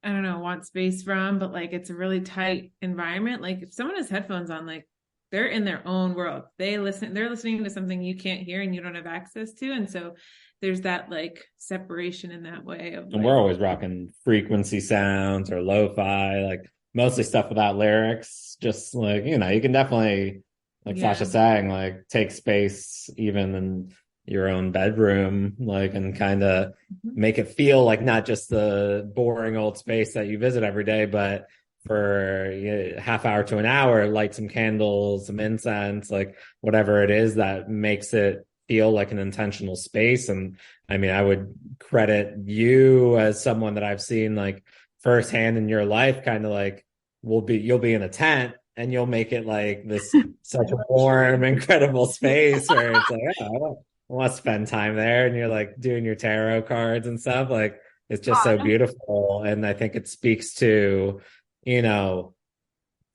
I don't know, want space from, but like it's a really tight environment. Like if someone has headphones on, like they're in their own world. They're listening to something you can't hear and you don't have access to. And so there's that like separation in that way of, and we're always rocking frequency sounds or lo-fi, like mostly stuff without lyrics. Just like, you can definitely, like Sasha saying, like take space even in your own bedroom, like, and kind of make it feel like not just the boring old space that you visit every day, but for a half hour to an hour, light some candles, some incense, like whatever it is that makes it feel like an intentional space. And I mean, I would credit you as someone that I've seen like firsthand in your life, kind of like you'll be in a tent and you'll make it like this such a warm, incredible space where it's like, oh, I want to spend time there. And you're like doing your tarot cards and stuff. Like it's just so beautiful. And I think it speaks to,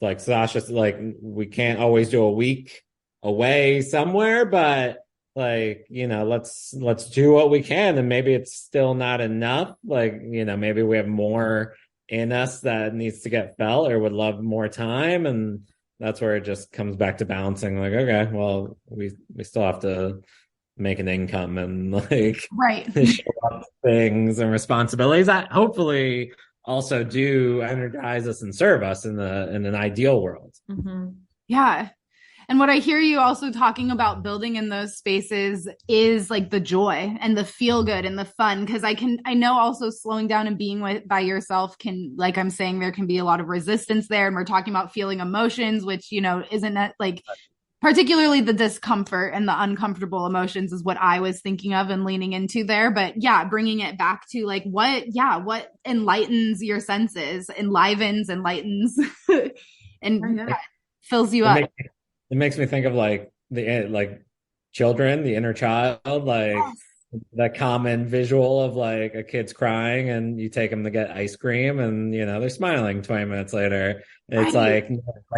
like Sasha's like, we can't always do a week away somewhere, but like, let's do what we can. And maybe it's still not enough. Like, maybe we have more in us that needs to get felt or would love more time. And that's where it just comes back to balancing, like, okay, well, we still have to make an income and like show up things and responsibilities that hopefully also do energize us and serve us in an ideal world. Yeah. And what I hear you also talking about building in those spaces is like the joy and the feel good and the fun. Cause I know also slowing down and being by yourself can, like I'm saying, there can be a lot of resistance there. And we're talking about feeling emotions, which, isn't that like particularly the discomfort and the uncomfortable emotions is what I was thinking of and leaning into there. But yeah, bringing it back to like what enlightens your senses, enlivens, enlightens, and fills you up. It makes me think of like children, the inner child, like the common visual of like a kid's crying and you take them to get ice cream and they're smiling 20 minutes later. It's like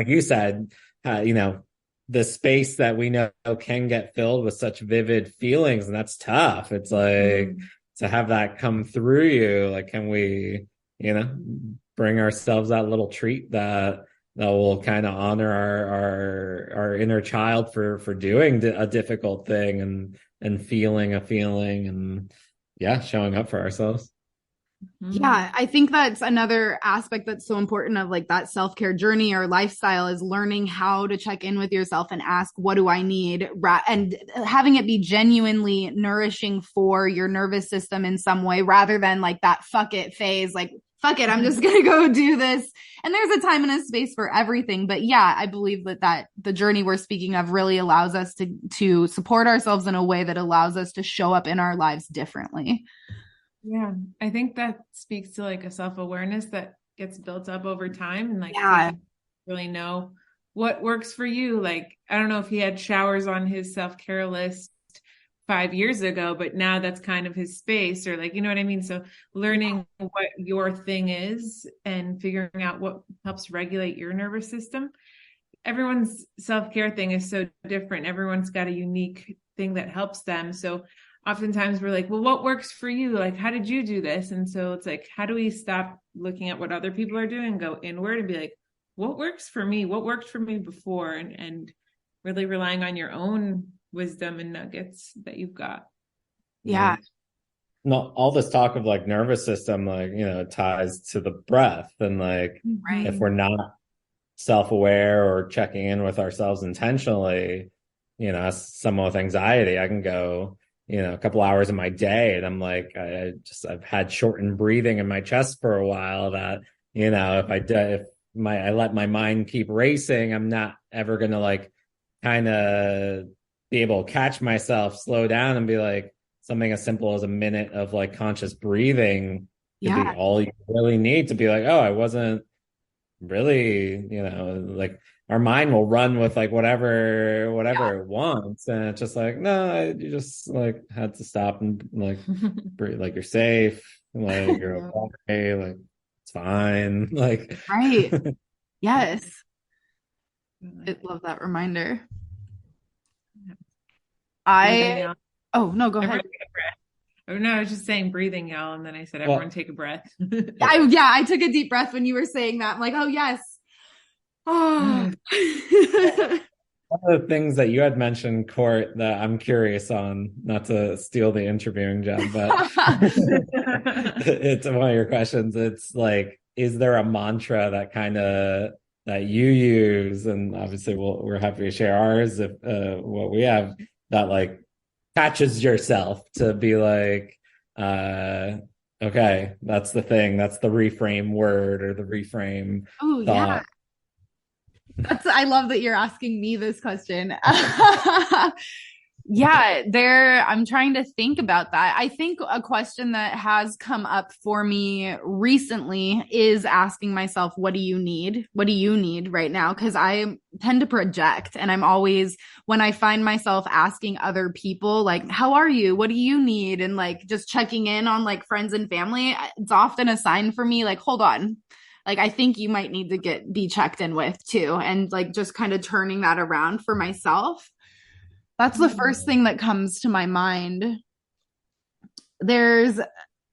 you said, the space that we know can get filled with such vivid feelings, and that's tough. It's like to have that come through you, like, can we, bring ourselves that little treat that will kind of honor our inner child for doing a difficult thing and feeling a feeling and showing up for ourselves. Yeah, I think that's another aspect that's so important of like that self-care journey or lifestyle is learning how to check in with yourself and ask, what do I need? And having it be genuinely nourishing for your nervous system in some way, rather than like that fuck it phase, like, fuck it, I'm just going to go do this. And there's a time and a space for everything. But yeah, I believe that the journey we're speaking of really allows us to support ourselves in a way that allows us to show up in our lives differently. Yeah, I think that speaks to like a self-awareness that gets built up over time and like really know what works for you. Like, I don't know if he had showers on his self-care list 5 years ago, but now that's kind of his space, or like, you know what I mean? So learning what your thing is and figuring out what helps regulate your nervous system. Everyone's self-care thing is so different. Everyone's got a unique thing that helps them. So oftentimes we're like, well, what works for you? Like, how did you do this? And so it's like, how do we stop looking at what other people are doing and go inward and be like, what works for me? What worked for me before? And really relying on your own wisdom and nuggets that you've got. Yeah. No, all this talk of like nervous system, like, ties to the breath. And like, if we're not self-aware or checking in with ourselves intentionally, someone with anxiety, I can go, a couple hours of my day and I'm like, I've had shortened breathing in my chest for a while that, if I let my mind keep racing, I'm not ever going to like kind of be able to catch myself, slow down and be like, something as simple as a minute of like conscious breathing could be all you really need to be like, oh, I wasn't really, like our mind will run with like whatever it wants, and it's just like, no, you just like had to stop and like breathe, like you're safe, like you're okay, like it's fine, like yes. I love that reminder. Oh no, go ahead. Oh no, I was just saying breathing, y'all, and then I said everyone take a breath. I took a deep breath when you were saying that. I'm like, oh yes. Oh. One of the things that you had mentioned, Court, that I'm curious on, not to steal the interviewing job, but it's one of your questions. It's like, is there a mantra that you use? And obviously we're happy to share ours if what we have that like catches yourself to be like, okay, that's the thing. That's the reframe word or the reframe thought. I love that you're asking me this question. I'm trying to think about that. I think a question that has come up for me recently is asking myself, what do you need? What do you need right now? Because I tend to project, and I'm always, when I find myself asking other people, like, how are you? What do you need? And like just checking in on like friends and family, it's often a sign for me, like, hold on. Like, I think you might need to be checked in with too. And like, just kind of turning that around for myself. That's the first thing that comes to my mind. There's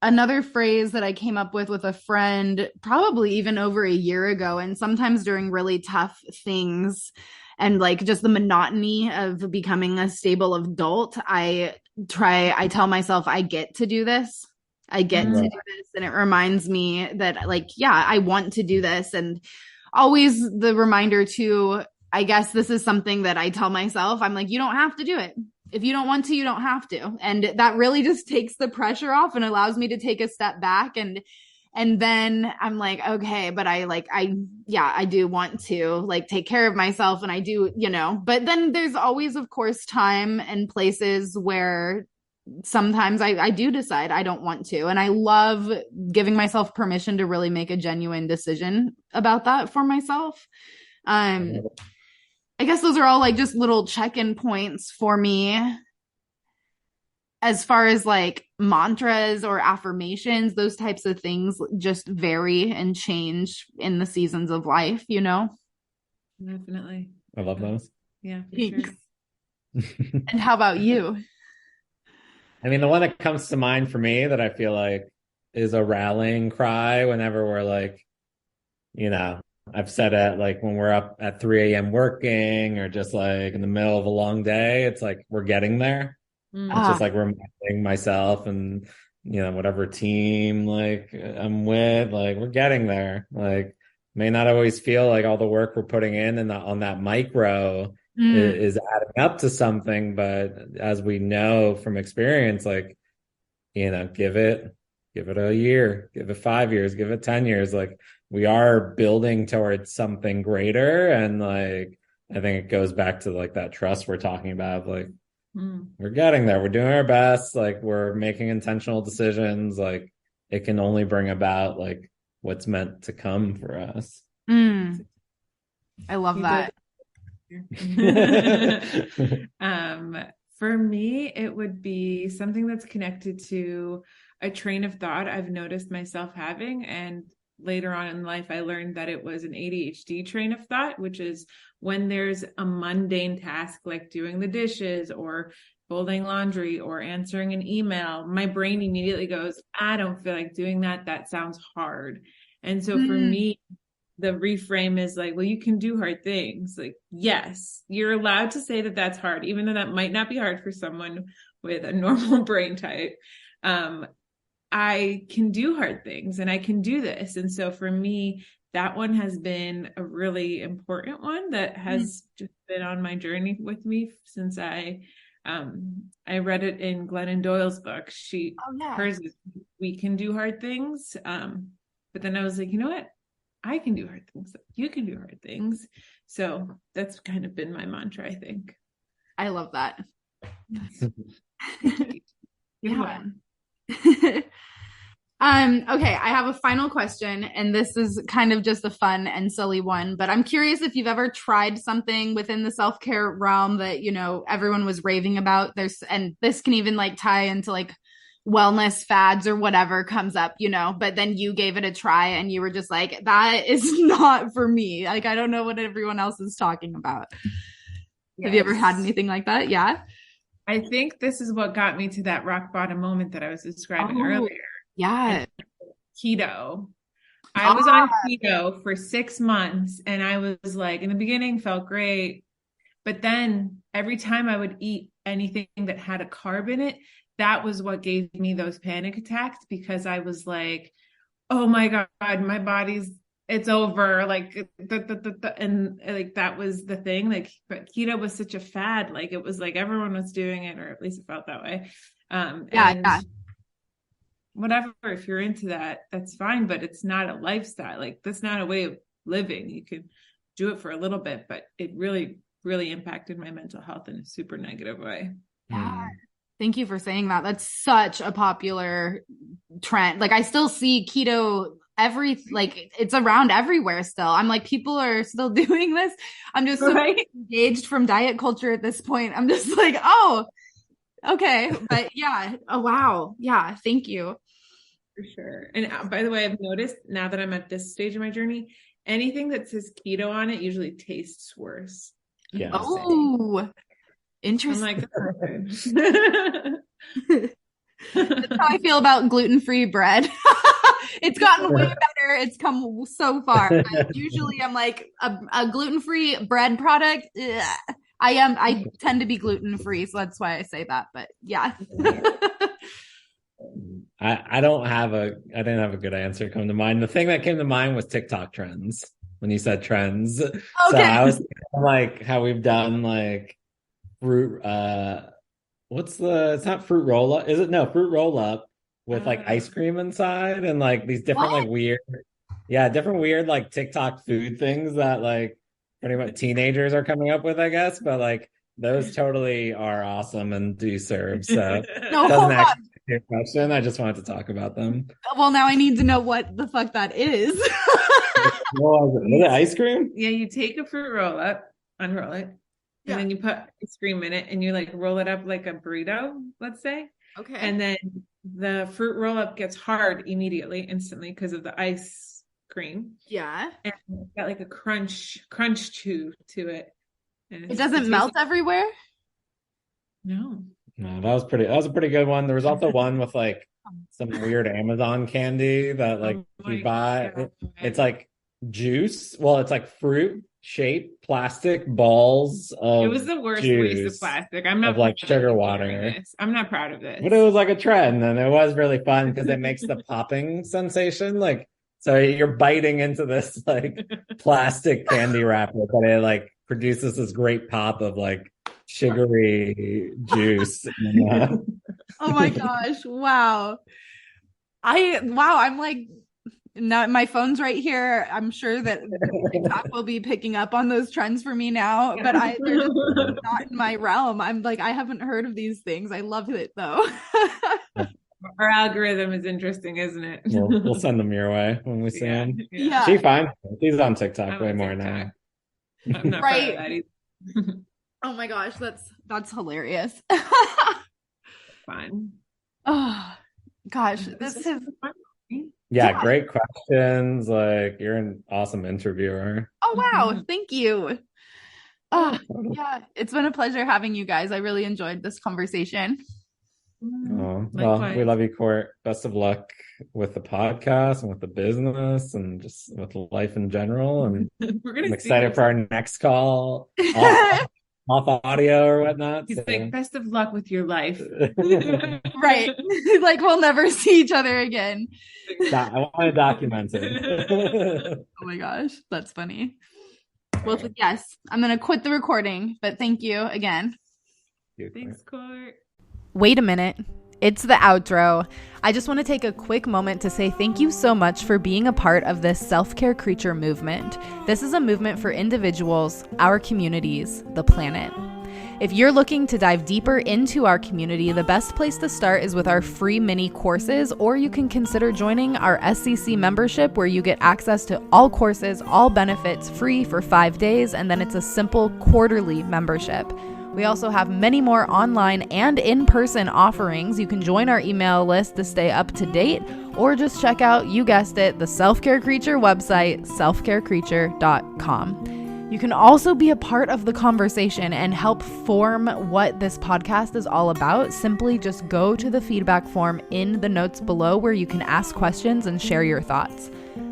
another phrase that I came up with a friend, probably even over a year ago. And sometimes during really tough things and like just the monotony of becoming a stable adult, I tell myself, I get to do this. I get to do this. And it reminds me that like, I want to do this. And always the reminder too, I guess this is something that I tell myself. I'm like, you don't have to do it. If you don't want to, you don't have to. And that really just takes the pressure off and allows me to take a step back and And then I'm like, okay, but I do want to like take care of myself, and I do, but then there's always, of course, time and places where sometimes I do decide I don't want to. And I love giving myself permission to really make a genuine decision about that for myself. I guess those are all like just little check-in points for me. As far as like mantras or affirmations, those types of things just vary and change in the seasons of life, Definitely. I love those. Yeah, for sure. And how about you? I mean, the one that comes to mind for me that I feel like is a rallying cry whenever we're like, I've said it like when we're up at 3 a.m. working or just like in the middle of a long day, it's like we're getting there. It's just like reminding myself and, whatever team like I'm with, like we're getting there. Like may not always feel like all the work we're putting in and on that micro is adding up to something. But as we know from experience, like, give it a year, give it 5 years, give it 10 years. Like we are building towards something greater. And like, I think it goes back to like that trust we're talking about. Like we're getting there. We're doing our best. Like we're making intentional decisions. Like it can only bring about like what's meant to come for us. I love that. For me, it would be something that's connected to a train of thought I've noticed myself having. And later on in life, I learned that it was an ADHD train of thought, which is when there's a mundane task like doing the dishes or folding laundry or answering an email, my brain immediately goes, I don't feel like doing that. That sounds hard. And so for me, the reframe is like, well, you can do hard things. Like, yes, you're allowed to say that that's hard, even though that might not be hard for someone with a normal brain type. I can do hard things and I can do this. And so for me, that one has been a really important one that has just been on my journey with me since I read it in Glennon Doyle's book. Hers is, we can do hard things. But then I was like, you know what? I can do hard things. You can do hard things. So that's kind of been my mantra, I think. I love that. Yeah. Okay, I have a final question, and this is kind of just a fun and silly one, but I'm curious if you've ever tried something within the self-care realm that, everyone was raving about. And this can even like tie into like wellness fads or whatever comes up, but then you gave it a try and you were just like, that is not for me. Like, I don't know what everyone else is talking about. Yes. Have you ever had anything like that? Yeah. I think this is what got me to that rock bottom moment that I was describing earlier. Yeah. Keto. I was on keto for 6 months and I was like, in the beginning felt great. But then every time I would eat anything that had a carb in it, that was what gave me those panic attacks, because I was like, oh my God, my body's, it's over. Like, and like, that was the thing. Like, but keto was such a fad. Like, it was like everyone was doing it, or at least it felt that way. Yeah. Whatever, if you're into that, that's fine, but it's not a lifestyle. Like, that's not a way of living. You can do it for a little bit, but it really, really impacted my mental health in a super negative way. Yeah. Thank you for saying that. That's such a popular trend. Like, I still see keto it's around everywhere still. I'm like, people are still doing this. I'm just so engaged from diet culture at this point. I'm just like, oh, okay. But yeah. Oh, wow. Yeah. Thank you. For sure. And by the way, I've noticed now that I'm at this stage of my journey, anything that says keto on it usually tastes worse. Yeah. Oh, interesting. I'm like, that's how I feel about gluten-free bread. It's gotten way better. It's come so far. But usually I'm like a gluten-free bread product. Ugh. I tend to be gluten-free, so that's why I say that. But yeah. I didn't have a good answer come to mind. The thing that came to mind was TikTok trends when you said trends. Okay. So I was thinking like how we've done like fruit, it's not fruit roll up. Is it? No, fruit roll up. with like ice cream inside and like these different like weird, different weird like TikTok food things that like pretty much teenagers are coming up with, I guess. But like those totally are awesome and do serve. So No, doesn't hold actually on. answer your question. I just wanted to talk about them. Well, now I need to know what the fuck that is. Was it ice cream? Yeah, you take a fruit roll up, unroll it, and then you put ice cream in it and you like roll it up like a burrito, let's say. Okay. And then the fruit roll up gets hard immediately, instantly because of the ice cream. Yeah. And it's got like a crunch to it. And It doesn't melt everywhere? No. No, that was a pretty good one. There was also one with like some weird Amazon candy that like you buy. It's like juice. Well, it's like fruit shaped plastic balls of It was the worst juice waste of plastic. I'm not of like proud sugar of water. this. I'm not proud of this. But it was like a trend and it was really fun because it makes the popping sensation. Like, so you're biting into this like plastic candy wrapper, but it like produces this great pop of like sugary juice. Oh my gosh. Wow. I'm like, now my phone's right here. I'm sure that TikTok will be picking up on those trends for me now, but they're just not in my realm. I'm like, I haven't heard of these things. I love it though. Our algorithm is interesting, isn't it? We'll send them your way when we see them. Yeah. She fine. She's on TikTok I'm way on more TikTok. now. I'm not Right. proud of that either. Oh my gosh, that's hilarious. Fun. Oh gosh, this is Yeah, great questions. Like you're an awesome interviewer. oh wow, thank you. Oh yeah, it's been a pleasure having you guys. I really enjoyed this conversation. Oh, well, Likewise. we love you, Court. Best of luck with the podcast and with the business and just with life in general. And We're gonna I'm see excited this. for our next call off audio or whatnot. He's so. like, best of luck with your life. Right. Like we'll never see each other again. I want to document it. Oh my gosh, that's funny. Well, yes, I'm going to quit the recording, but thank you again. Thanks, Court. Wait a minute. It's the outro. I just want to take a quick moment to say thank you so much for being a part of this self-care creature movement. This is a movement for individuals, our communities, the planet. If you're looking to dive deeper into our community, the best place to start is with our free mini courses, or you can consider joining our SCC membership where you get access to all courses, all benefits free for 5 days, and then it's a simple quarterly membership. We also have many more online and in-person offerings. You can join our email list to stay up to date, or just check out, you guessed it, the Self-Care Creature website, selfcarecreature.com. You can also be a part of the conversation and help form what this podcast is all about. Simply just go to the feedback form in the notes below where you can ask questions and share your thoughts.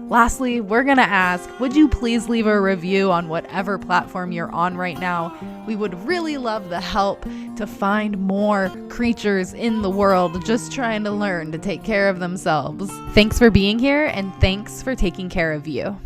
Lastly, we're going to ask, would you please leave a review on whatever platform you're on right now? We would really love the help to find more creatures in the world just trying to learn to take care of themselves. Thanks for being here, and thanks for taking care of you.